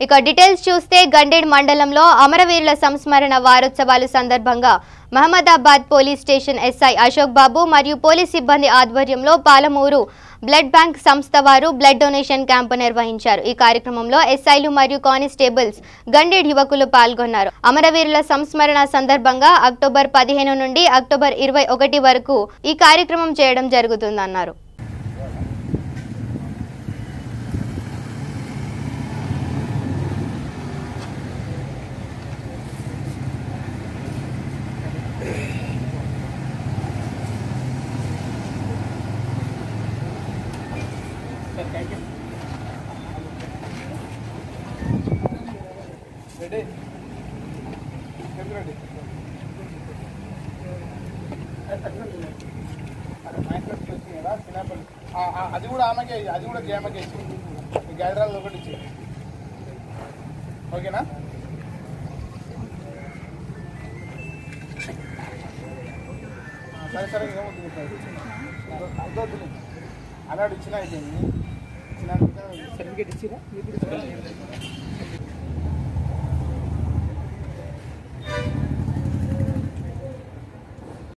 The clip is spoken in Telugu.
ఇక డీటెయిల్స్ చూస్తే గండేడ్ మండలంలో అమరవీరుల సంస్మరణ వారోత్సవాల సందర్భంగా Mohammadabad police station SI Ashok Babu మరియు పోలీస్ సిబ్బంది ఆధ్వర్యంలో పాలమూరు బ్లడ్ బ్యాంక్ సంస్థ వారు బ్లడ్ డొనేషన్ క్యాంపు నిర్వహించారు। ఈ కార్యక్రమంలో ఎస్ఐలు మరియు కానిస్టేబుల్స్ గండేడ్ యువకులు పాల్గొన్నారు। అమరవీరుల సంస్మరణ సందర్భంగా అక్టోబర్ 15 నుండి అక్టోబర్ 21 వరకు ఈ కార్యక్రమం చేయడం జరుగుతుందన్నారు। అది కూడా ఆమెకే, అది కూడా జయమ్మకే గైడ్రాలు ఒకటి ఇచ్చి ఓకేనా? సరే సరే అర్థవుతుంది అలాంటి ఇచ్చిన అయిపోయింది, ఇచ్చిన సర్టిఫికేట్ ఇచ్చిరా?